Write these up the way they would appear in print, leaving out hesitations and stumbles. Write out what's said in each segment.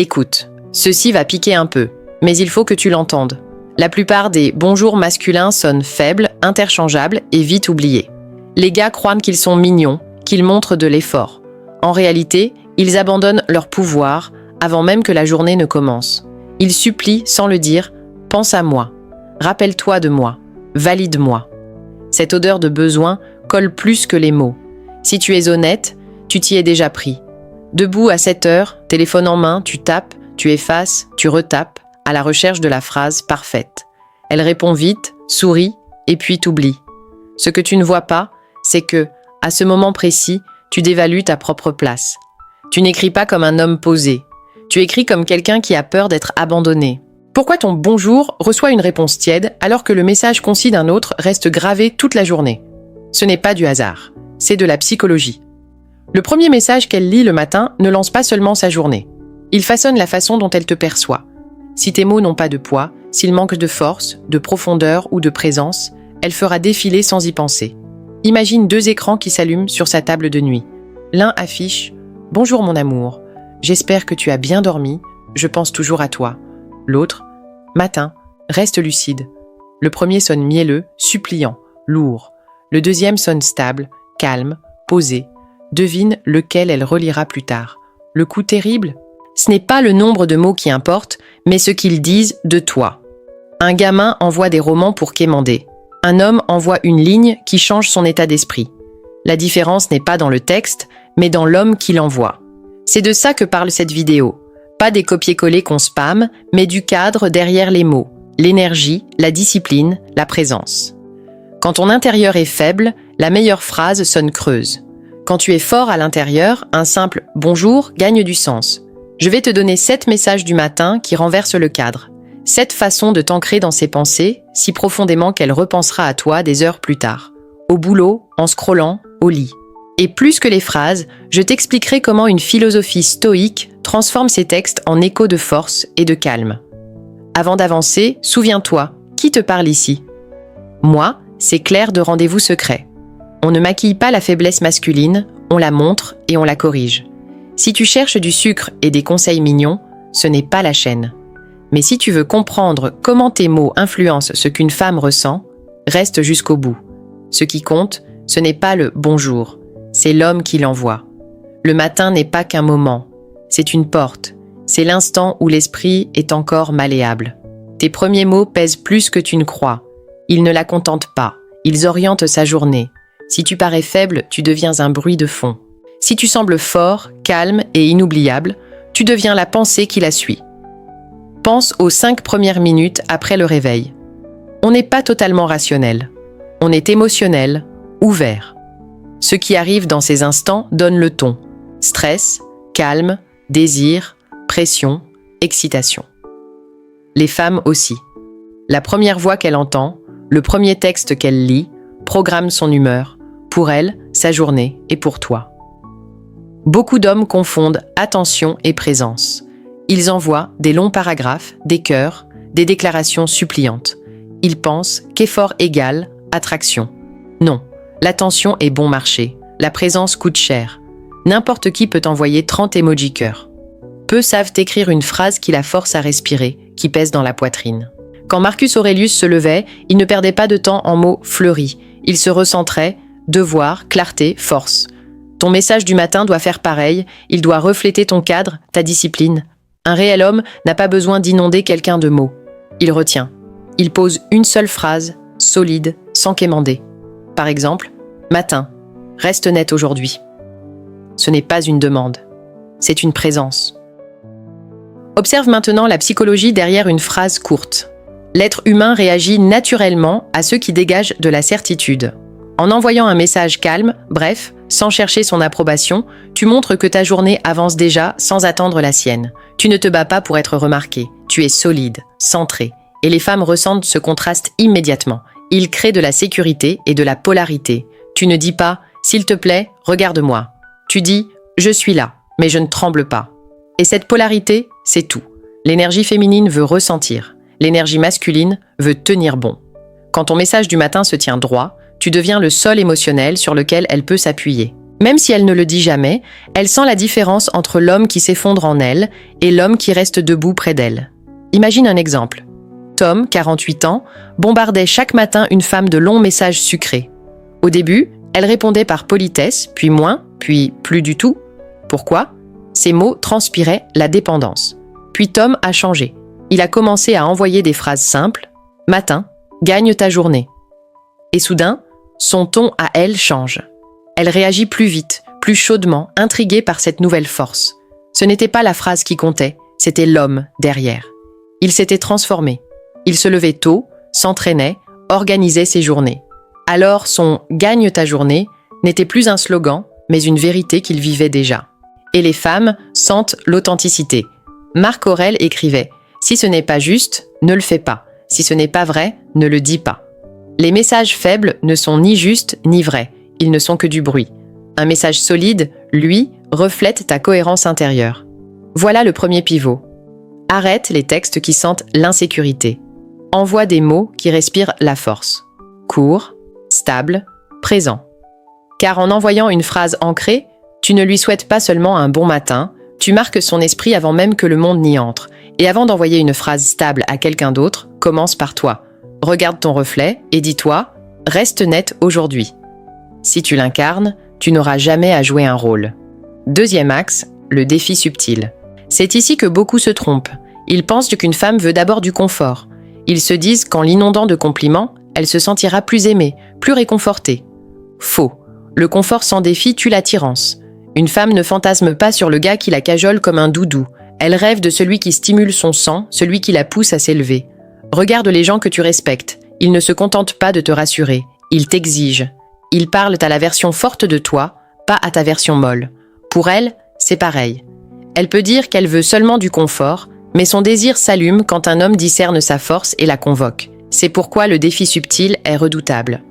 Écoute, ceci va piquer un peu, mais il faut que tu l'entendes. La plupart des bonjours masculins sonnent faibles, interchangeables et vite oubliés. Les gars croient qu'ils sont mignons, qu'ils montrent de l'effort. En réalité, ils abandonnent leur pouvoir avant même que la journée ne commence. Ils supplient sans le dire « pense à moi »,« rappelle-toi de moi »,« valide-moi ». Cette odeur de besoin colle plus que les mots. Si tu es honnête, tu t'y es déjà pris. Debout à 7 heures, téléphone en main, tu tapes, tu effaces, tu retapes, à la recherche de la phrase parfaite. Elle répond vite, sourit, et puis t'oublie. Ce que tu ne vois pas, c'est que, à ce moment précis, tu dévalues ta propre place. Tu n'écris pas comme un homme posé. Tu écris comme quelqu'un qui a peur d'être abandonné. Pourquoi ton bonjour reçoit une réponse tiède alors que le message concis d'un autre reste gravé toute la journée? Ce n'est pas du hasard, c'est de la psychologie. Le premier message qu'elle lit le matin ne lance pas seulement sa journée. Il façonne la façon dont elle te perçoit. Si tes mots n'ont pas de poids, s'ils manquent de force, de profondeur ou de présence, elle fera défiler sans y penser. Imagine 2 écrans qui s'allument sur sa table de nuit. L'un affiche « Bonjour mon amour, j'espère que tu as bien dormi, je pense toujours à toi ». L'autre « Matin, reste lucide ». Le premier sonne mielleux, suppliant, lourd. Le deuxième sonne stable, calme, posé. Devine lequel elle relira plus tard. Le coup terrible? Ce n'est pas le nombre de mots qui importe, mais ce qu'ils disent de toi. Un gamin envoie des romans pour quémander. Un homme envoie une ligne qui change son état d'esprit. La différence n'est pas dans le texte, mais dans l'homme qui l'envoie. C'est de ça que parle cette vidéo. Pas des copier-coller qu'on spamme, mais du cadre derrière les mots, l'énergie, la discipline, la présence. Quand ton intérieur est faible, la meilleure phrase sonne creuse. Quand tu es fort à l'intérieur, un simple « bonjour » gagne du sens. Je vais te donner 7 messages du matin qui renversent le cadre. 7 façons de t'ancrer dans ses pensées, si profondément qu'elle repensera à toi des heures plus tard. Au boulot, en scrollant, au lit. Et plus que les phrases, je t'expliquerai comment une philosophie stoïque transforme ses textes en échos de force et de calme. Avant d'avancer, souviens-toi, qui te parle ici? Moi, c'est Claire de Rendez-vous Secret. On ne maquille pas la faiblesse masculine, on la montre et on la corrige. Si tu cherches du sucre et des conseils mignons, ce n'est pas la chaîne. Mais si tu veux comprendre comment tes mots influencent ce qu'une femme ressent, reste jusqu'au bout. Ce qui compte, ce n'est pas le « bonjour », c'est l'homme qui l'envoie. Le matin n'est pas qu'un moment, c'est une porte, c'est l'instant où l'esprit est encore malléable. Tes premiers mots pèsent plus que tu ne crois. Ils ne la contentent pas, ils orientent sa journée. Si tu parais faible, tu deviens un bruit de fond. Si tu sembles fort, calme et inoubliable, tu deviens la pensée qui la suit. Pense aux 5 premières minutes après le réveil. On n'est pas totalement rationnel. On est émotionnel, ouvert. Ce qui arrive dans ces instants donne le ton. Stress, calme, désir, pression, excitation. Les femmes aussi. La première voix qu'elle entend, le premier texte qu'elle lit, programme son humeur, pour elle, sa journée et pour toi. Beaucoup d'hommes confondent attention et présence. Ils envoient des longs paragraphes, des cœurs, des déclarations suppliantes. Ils pensent qu'effort égale attraction. Non, l'attention est bon marché, la présence coûte cher. N'importe qui peut envoyer 30 emojis cœur. Peu savent écrire une phrase qui la force à respirer, qui pèse dans la poitrine. Quand Marcus Aurelius se levait, il ne perdait pas de temps en mots fleuris. Il se recentrait, devoir, clarté, force. Ton message du matin doit faire pareil, il doit refléter ton cadre, ta discipline. Un réel homme n'a pas besoin d'inonder quelqu'un de mots. Il retient. Il pose une seule phrase, solide, sans quémander. Par exemple, « Matin, reste net aujourd'hui ». Ce n'est pas une demande, c'est une présence. Observe maintenant la psychologie derrière une phrase courte. L'être humain réagit naturellement à ceux qui dégagent de la certitude. En envoyant un message calme, bref, sans chercher son approbation, tu montres que ta journée avance déjà sans attendre la sienne. Tu ne te bats pas pour être remarqué, tu es solide, centré. Et les femmes ressentent ce contraste immédiatement. Il crée de la sécurité et de la polarité. Tu ne dis pas « S'il te plaît, regarde-moi ». Tu dis « Je suis là, mais je ne tremble pas ». Et cette polarité, c'est tout. L'énergie féminine veut ressentir. L'énergie masculine veut tenir bon. Quand ton message du matin se tient droit, tu deviens le sol émotionnel sur lequel elle peut s'appuyer. Même si elle ne le dit jamais, elle sent la différence entre l'homme qui s'effondre en elle et l'homme qui reste debout près d'elle. Imagine un exemple. Tom, 48 ans, bombardait chaque matin une femme de longs messages sucrés. Au début, elle répondait par politesse, puis moins, puis plus du tout. Pourquoi ? Ces mots transpiraient la dépendance. Puis Tom a changé. Il a commencé à envoyer des phrases simples. « Matin, gagne ta journée ». Et soudain, son ton à elle change. Elle réagit plus vite, plus chaudement, intriguée par cette nouvelle force. Ce n'était pas la phrase qui comptait, c'était l'homme derrière. Il s'était transformé. Il se levait tôt, s'entraînait, organisait ses journées. Alors son « gagne ta journée » n'était plus un slogan, mais une vérité qu'il vivait déjà. Et les femmes sentent l'authenticité. Marc Aurèle écrivait « Si ce n'est pas juste, ne le fais pas. Si ce n'est pas vrai, ne le dis pas. » Les messages faibles ne sont ni justes ni vrais. Ils ne sont que du bruit. Un message solide, lui, reflète ta cohérence intérieure. Voilà le premier pivot. Arrête les textes qui sentent l'insécurité. Envoie des mots qui respirent la force. Court, stable, présent. Car en envoyant une phrase ancrée, tu ne lui souhaites pas seulement un bon matin, tu marques son esprit avant même que le monde n'y entre. Et avant d'envoyer une phrase stable à quelqu'un d'autre, commence par toi. Regarde ton reflet et dis-toi « Reste net aujourd'hui ». Si tu l'incarnes, tu n'auras jamais à jouer un rôle. Deuxième axe, le défi subtil. C'est ici que beaucoup se trompent. Ils pensent qu'une femme veut d'abord du confort. Ils se disent qu'en l'inondant de compliments, elle se sentira plus aimée, plus réconfortée. Faux. Le confort sans défi tue l'attirance. Une femme ne fantasme pas sur le gars qui la cajole comme un doudou. Elle rêve de celui qui stimule son sang, celui qui la pousse à s'élever. Regarde les gens que tu respectes. Ils ne se contentent pas de te rassurer. Ils t'exigent. Ils parlent à la version forte de toi, pas à ta version molle. Pour elle, c'est pareil. Elle peut dire qu'elle veut seulement du confort, mais son désir s'allume quand un homme discerne sa force et la convoque. C'est pourquoi le défi subtil est redoutable.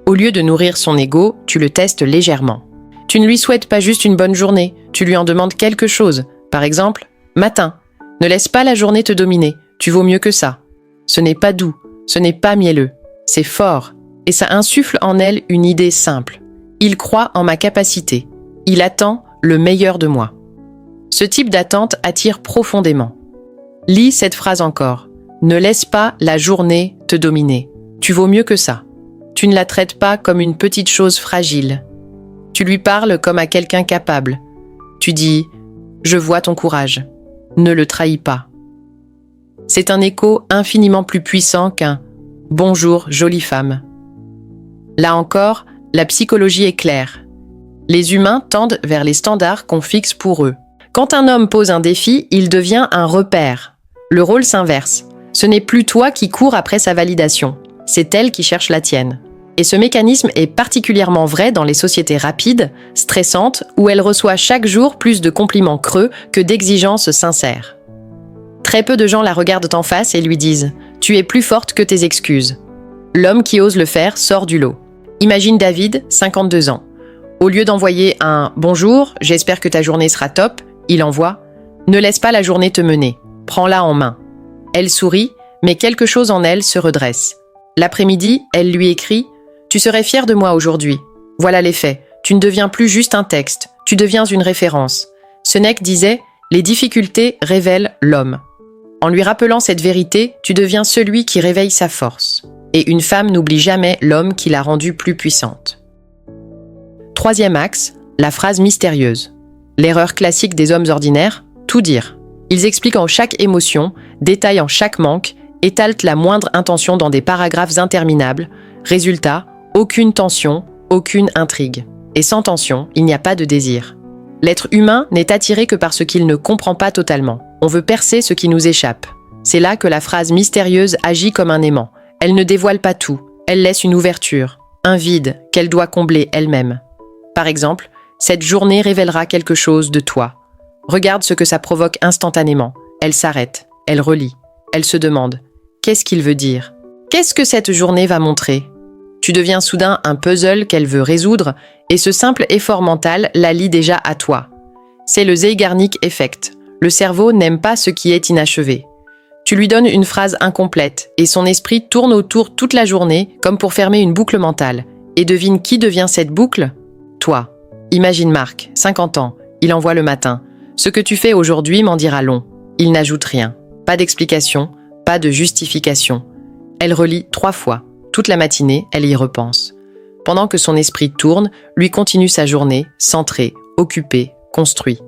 Au lieu de nourrir son ego, tu le testes légèrement. Tu ne lui souhaites pas juste une bonne journée, tu lui en demandes quelque chose. Par exemple, matin. Ne laisse pas la journée te dominer, tu vaux mieux que ça. Ce n'est pas doux, ce n'est pas mielleux, c'est fort. Et ça insuffle en elle une idée simple. Il croit en ma capacité. Il attend le meilleur de moi. Ce type d'attente attire profondément. Lis cette phrase encore. Ne laisse pas la journée te dominer. Tu vaux mieux que ça. Tu ne la traites pas comme une petite chose fragile. Tu lui parles comme à quelqu'un capable. Tu dis « Je vois ton courage. Ne le trahis pas. » C'est un écho infiniment plus puissant qu'un « Bonjour, jolie femme ». Là encore, la psychologie est claire. Les humains tendent vers les standards qu'on fixe pour eux. Quand un homme pose un défi, il devient un repère. Le rôle s'inverse. Ce n'est plus toi qui cours après sa validation, c'est elle qui cherche la tienne. Et ce mécanisme est particulièrement vrai dans les sociétés rapides, stressantes, où elle reçoit chaque jour plus de compliments creux que d'exigences sincères. Très peu de gens la regardent en face et lui disent « Tu es plus forte que tes excuses ». L'homme qui ose le faire sort du lot. Imagine David, 52 ans. Au lieu d'envoyer un « Bonjour, j'espère que ta journée sera top », il envoie « Ne laisse pas la journée te mener, prends-la en main ». Elle sourit, mais quelque chose en elle se redresse. L'après-midi, elle lui écrit « Tu serais fier de moi aujourd'hui. Voilà les faits. Tu ne deviens plus juste un texte, tu deviens une référence. » Sénèque disait « Les difficultés révèlent l'homme. » En lui rappelant cette vérité, tu deviens celui qui réveille sa force. Et une femme n'oublie jamais l'homme qui l'a rendue plus puissante. Troisième axe, la phrase mystérieuse. L'erreur classique des hommes ordinaires, tout dire. Ils expliquent en chaque émotion, détaillent en chaque manque, étalent la moindre intention dans des paragraphes interminables. Résultat, aucune tension, aucune intrigue. Et sans tension, il n'y a pas de désir. L'être humain n'est attiré que par ce qu'il ne comprend pas totalement. On veut percer ce qui nous échappe. C'est là que la phrase mystérieuse agit comme un aimant. Elle ne dévoile pas tout, elle laisse une ouverture, un vide qu'elle doit combler elle-même. Par exemple, cette journée révélera quelque chose de toi. Regarde ce que ça provoque instantanément. Elle s'arrête, elle relit, elle se demande « Qu'est-ce qu'il veut dire ? Qu'est-ce que cette journée va montrer ?» Tu deviens soudain un puzzle qu'elle veut résoudre et ce simple effort mental la lie déjà à toi. C'est le Zeigarnik Effect. Le cerveau n'aime pas ce qui est inachevé. Tu lui donnes une phrase incomplète et son esprit tourne autour toute la journée comme pour fermer une boucle mentale. Et devine qui devient cette boucle ? Toi. Imagine Marc, 50 ans, il envoie le matin. Ce que tu fais aujourd'hui m'en dira long. Il n'ajoute rien. Pas d'explication, pas de justification. Elle relit 3 fois. Toute la matinée, elle y repense. Pendant que son esprit tourne, lui continue sa journée, centré, occupé, construit.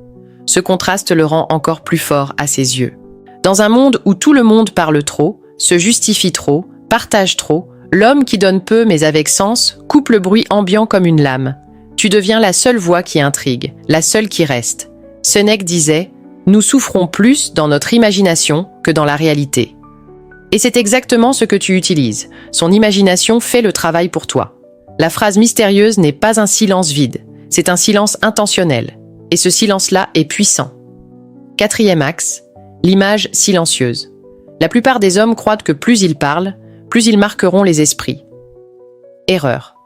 Ce contraste le rend encore plus fort à ses yeux. Dans un monde où tout le monde parle trop, se justifie trop, partage trop, l'homme qui donne peu mais avec sens coupe le bruit ambiant comme une lame. Tu deviens la seule voix qui intrigue, la seule qui reste. Sénèque disait « Nous souffrons plus dans notre imagination que dans la réalité ». Et c'est exactement ce que tu utilises. Son imagination fait le travail pour toi. La phrase mystérieuse n'est pas un silence vide, c'est un silence intentionnel. Et ce silence-là est puissant. 4e axe, l'image silencieuse. La plupart des hommes croient que plus ils parlent, plus ils marqueront les esprits. Erreur.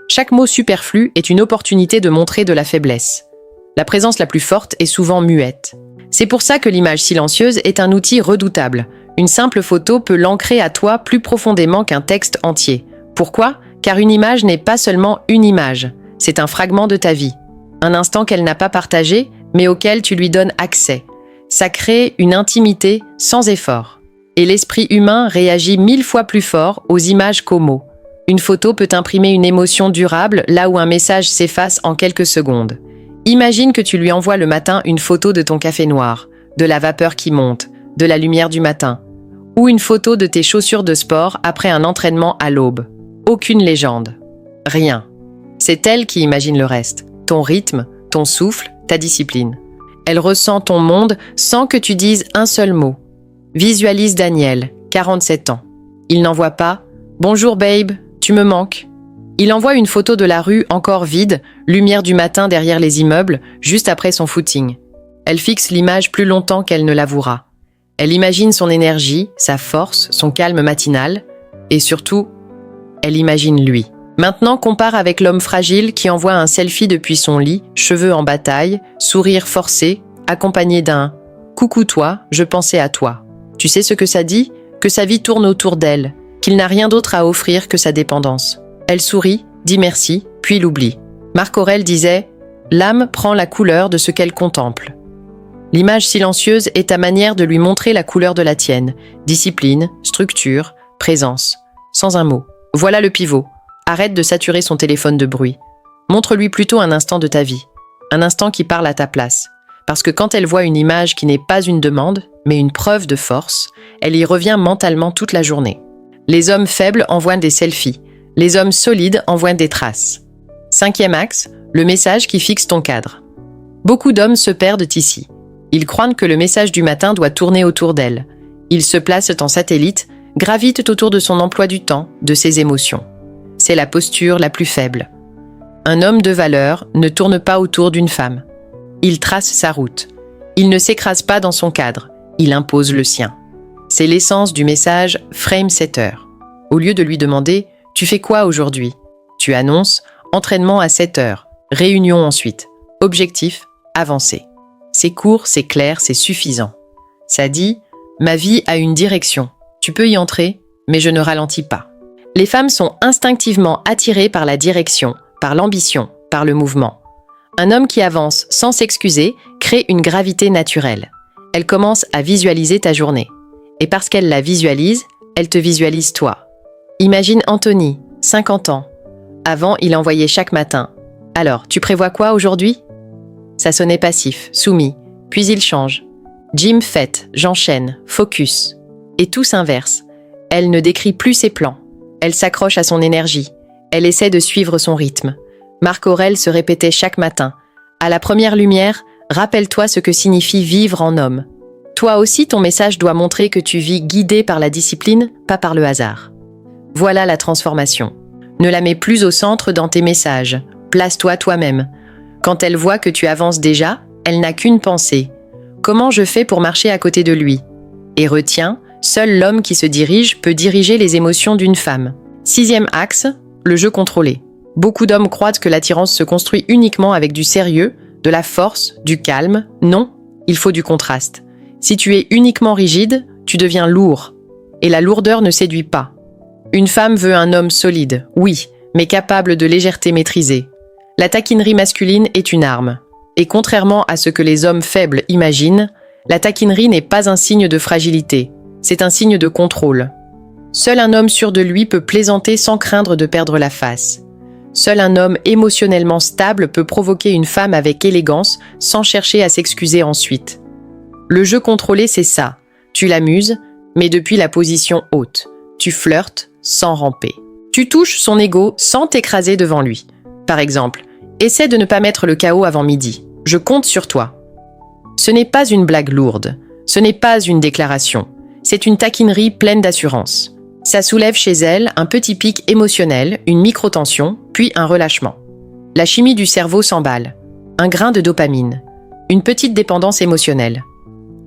Chaque mot superflu est une opportunité de montrer de la faiblesse. La présence la plus forte est souvent muette. C'est pour ça que l'image silencieuse est un outil redoutable. Une simple photo peut l'ancrer à toi plus profondément qu'un texte entier. Pourquoi ? Car une image n'est pas seulement une image, c'est un fragment de ta vie. Un instant qu'elle n'a pas partagé, mais auquel tu lui donnes accès. Ça crée une intimité sans effort. Et l'esprit humain réagit 1000 fois plus fort aux images qu'aux mots. Une photo peut imprimer une émotion durable là où un message s'efface en quelques secondes. Imagine que tu lui envoies le matin une photo de ton café noir, de la vapeur qui monte, de la lumière du matin, ou une photo de tes chaussures de sport après un entraînement à l'aube. Aucune légende. Rien. C'est elle qui imagine le reste. Ton rythme, ton souffle, ta discipline. Elle ressent ton monde sans que tu dises un seul mot. Visualise Daniel, 47 ans. Il n'envoie pas « Bonjour babe, tu me manques ». Il envoie une photo de la rue encore vide, lumière du matin derrière les immeubles, juste après son footing. Elle fixe l'image plus longtemps qu'elle ne l'avouera. Elle imagine son énergie, sa force, son calme matinal, et surtout, elle imagine lui. Maintenant, compare avec l'homme fragile qui envoie un selfie depuis son lit, cheveux en bataille, sourire forcé, accompagné d'un « Coucou toi, je pensais à toi ». Tu sais ce que ça dit ? Que sa vie tourne autour d'elle, qu'il n'a rien d'autre à offrir que sa dépendance. Elle sourit, dit merci, puis l'oublie. Marc Aurèle disait « L'âme prend la couleur de ce qu'elle contemple ». L'image silencieuse est ta manière de lui montrer la couleur de la tienne. Discipline, structure, présence. Sans un mot. Voilà le pivot. Arrête de saturer son téléphone de bruit. Montre-lui plutôt un instant de ta vie. Un instant qui parle à ta place. Parce que quand elle voit une image qui n'est pas une demande, mais une preuve de force, elle y revient mentalement toute la journée. Les hommes faibles envoient des selfies. Les hommes solides envoient des traces. 5e axe, le message qui fixe ton cadre. Beaucoup d'hommes se perdent ici. Ils croient que le message du matin doit tourner autour d'elle. Ils se placent en satellite, gravitent autour de son emploi du temps, de ses émotions. C'est la posture la plus faible. Un homme de valeur ne tourne pas autour d'une femme. Il trace sa route. Il ne s'écrase pas dans son cadre. Il impose le sien. C'est l'essence du message frame setter. Au lieu de lui demander « Tu fais quoi aujourd'hui ?» Tu annonces « Entraînement à 7 heures, réunion ensuite, objectif, avancer ». C'est court, c'est clair, c'est suffisant. Ça dit « Ma vie a une direction. Tu peux y entrer, mais je ne ralentis pas ». Les femmes sont instinctivement attirées par la direction, par l'ambition, par le mouvement. Un homme qui avance sans s'excuser crée une gravité naturelle. Elle commence à visualiser ta journée. Et parce qu'elle la visualise, elle te visualise toi. Imagine Anthony, 50 ans. Avant, il envoyait chaque matin. « Alors, tu prévois quoi aujourd'hui ?» Ça sonnait passif, soumis. Puis il change. « Jim fait, j'enchaîne, focus. » Et tout s'inverse. Elle ne décrit plus ses plans. Elle s'accroche à son énergie. Elle essaie de suivre son rythme. Marc Aurèle se répétait chaque matin. À la première lumière, rappelle-toi ce que signifie vivre en homme. Toi aussi, ton message doit montrer que tu vis guidé par la discipline, pas par le hasard. Voilà la transformation. Ne la mets plus au centre dans tes messages. Place-toi toi-même. Quand elle voit que tu avances déjà, elle n'a qu'une pensée. Comment je fais pour marcher à côté de lui ? Et retiens, seul l'homme qui se dirige peut diriger les émotions d'une femme. 6e axe, le jeu contrôlé. Beaucoup d'hommes croient que l'attirance se construit uniquement avec du sérieux, de la force, du calme. Non, il faut du contraste. Si tu es uniquement rigide, tu deviens lourd. Et la lourdeur ne séduit pas. Une femme veut un homme solide, oui, mais capable de légèreté maîtrisée. La taquinerie masculine est une arme. Et contrairement à ce que les hommes faibles imaginent, la taquinerie n'est pas un signe de fragilité, c'est un signe de contrôle. Seul un homme sûr de lui peut plaisanter sans craindre de perdre la face. Seul un homme émotionnellement stable peut provoquer une femme avec élégance sans chercher à s'excuser ensuite. Le jeu contrôlé, c'est ça. Tu l'amuses, mais depuis la position haute. Tu flirtes sans ramper. Tu touches son ego sans t'écraser devant lui. Par exemple, essaie de ne pas mettre le chaos avant midi. Je compte sur toi. Ce n'est pas une blague lourde. Ce n'est pas une déclaration. C'est une taquinerie pleine d'assurance. Ça soulève chez elle un petit pic émotionnel, une microtension, puis un relâchement. La chimie du cerveau s'emballe. Un grain de dopamine. Une petite dépendance émotionnelle.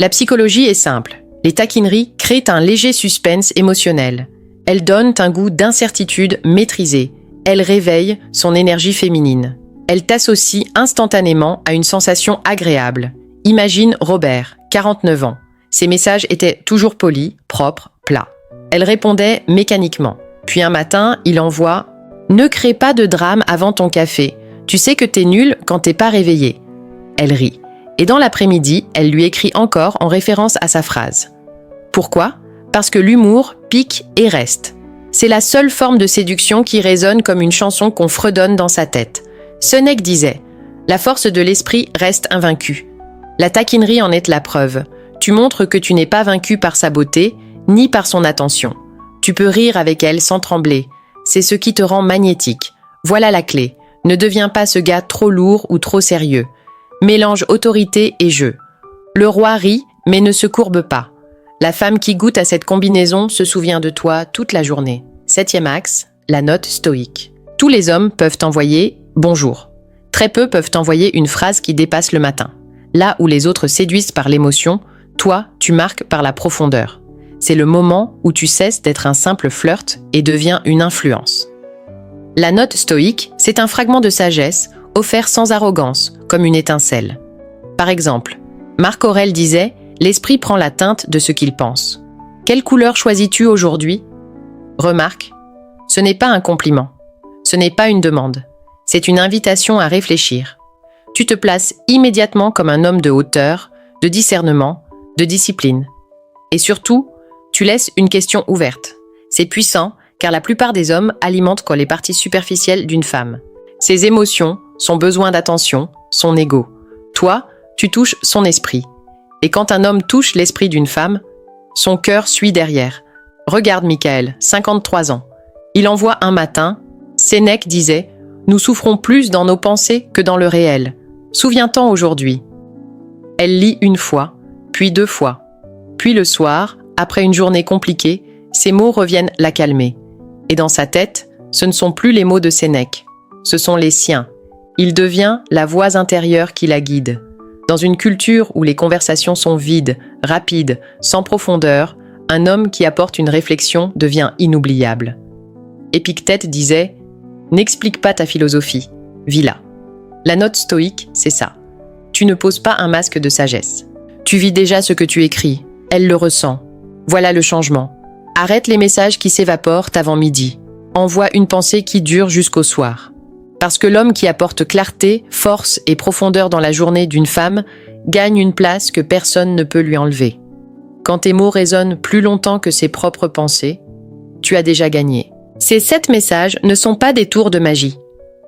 La psychologie est simple. Les taquineries créent un léger suspense émotionnel. Elles donnent un goût d'incertitude maîtrisé. Elles réveillent son énergie féminine. Elles t'associent instantanément à une sensation agréable. Imagine Robert, 49 ans. Ses messages étaient toujours polis, propres, plats. Elle répondait mécaniquement. Puis un matin, il envoie « Ne crée pas de drame avant ton café. Tu sais que t'es nul quand t'es pas réveillé. » Elle rit. Et dans l'après-midi, elle lui écrit encore en référence à sa phrase. Pourquoi ? Parce que l'humour pique et reste. C'est la seule forme de séduction qui résonne comme une chanson qu'on fredonne dans sa tête. Sénèque disait « La force de l'esprit reste invaincue. » La taquinerie en est la preuve. Tu montres que tu n'es pas vaincu par sa beauté, ni par son attention. Tu peux rire avec elle sans trembler. C'est ce qui te rend magnétique. Voilà la clé. Ne deviens pas ce gars trop lourd ou trop sérieux. Mélange autorité et jeu. Le roi rit, mais ne se courbe pas. La femme qui goûte à cette combinaison se souvient de toi toute la journée. 7e axe, la note stoïque. Tous les hommes peuvent envoyer « bonjour ». Très peu peuvent envoyer une phrase qui dépasse le matin. Là où les autres séduisent par l'émotion, toi, tu marques par la profondeur. C'est le moment où tu cesses d'être un simple flirt et deviens une influence. La note stoïque, c'est un fragment de sagesse offert sans arrogance, comme une étincelle. Par exemple, Marc Aurèle disait « L'esprit prend la teinte de ce qu'il pense ». Quelle couleur choisis-tu aujourd'hui ? Remarque, ce n'est pas un compliment. Ce n'est pas une demande. C'est une invitation à réfléchir. Tu te places immédiatement comme un homme de hauteur, de discernement, de discipline. Et surtout, tu laisses une question ouverte. C'est puissant, car la plupart des hommes alimentent les parties superficielles d'une femme. Ses émotions, son besoin d'attention, son ego. Toi, tu touches son esprit. Et quand un homme touche l'esprit d'une femme, son cœur suit derrière. Regarde Michael, 53 ans. Il envoie un matin, Sénèque disait « Nous souffrons plus dans nos pensées que dans le réel. Souviens-t'en aujourd'hui. » Elle lit une fois, puis 2 fois. Puis le soir, après une journée compliquée, ces mots reviennent la calmer. Et dans sa tête, ce ne sont plus les mots de Sénèque, ce sont les siens. Il devient la voix intérieure qui la guide. Dans une culture où les conversations sont vides, rapides, sans profondeur, un homme qui apporte une réflexion devient inoubliable. Épictète disait « N'explique pas ta philosophie, vis-la ». La note stoïque, c'est ça. Tu ne poses pas un masque de sagesse. Tu vis déjà ce que tu écris, elle le ressent. Voilà le changement. Arrête les messages qui s'évaporent avant midi. Envoie une pensée qui dure jusqu'au soir. Parce que l'homme qui apporte clarté, force et profondeur dans la journée d'une femme gagne une place que personne ne peut lui enlever. Quand tes mots résonnent plus longtemps que ses propres pensées, tu as déjà gagné. Ces 7 messages ne sont pas des tours de magie.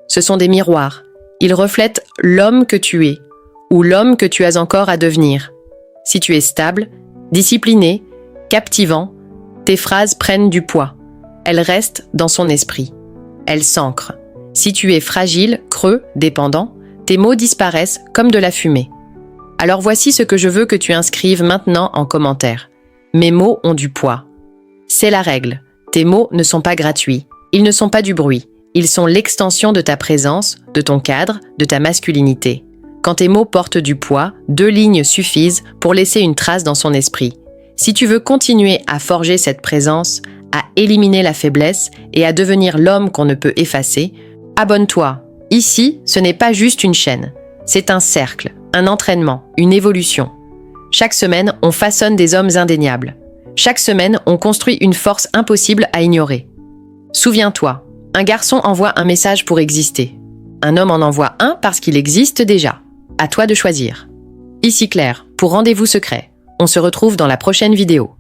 Ce sont des miroirs. Ils reflètent l'homme que tu es, ou l'homme que tu as encore à devenir. Si tu es stable, discipliné, captivant, tes phrases prennent du poids. Elles restent dans son esprit. Elles s'ancrent. Si tu es fragile, creux, dépendant, tes mots disparaissent comme de la fumée. Alors voici ce que je veux que tu inscrives maintenant en commentaire. Mes mots ont du poids. C'est la règle. Tes mots ne sont pas gratuits. Ils ne sont pas du bruit. Ils sont l'extension de ta présence, de ton cadre, de ta masculinité. Quand tes mots portent du poids, 2 lignes suffisent pour laisser une trace dans son esprit. Si tu veux continuer à forger cette présence, à éliminer la faiblesse et à devenir l'homme qu'on ne peut effacer, abonne-toi. Ici, ce n'est pas juste une chaîne. C'est un cercle, un entraînement, une évolution. Chaque semaine, on façonne des hommes indéniables. Chaque semaine, on construit une force impossible à ignorer. Souviens-toi, un garçon envoie un message pour exister. Un homme en envoie un parce qu'il existe déjà. À toi de choisir. Ici Claire, pour Rendez-vous secret. On se retrouve dans la prochaine vidéo.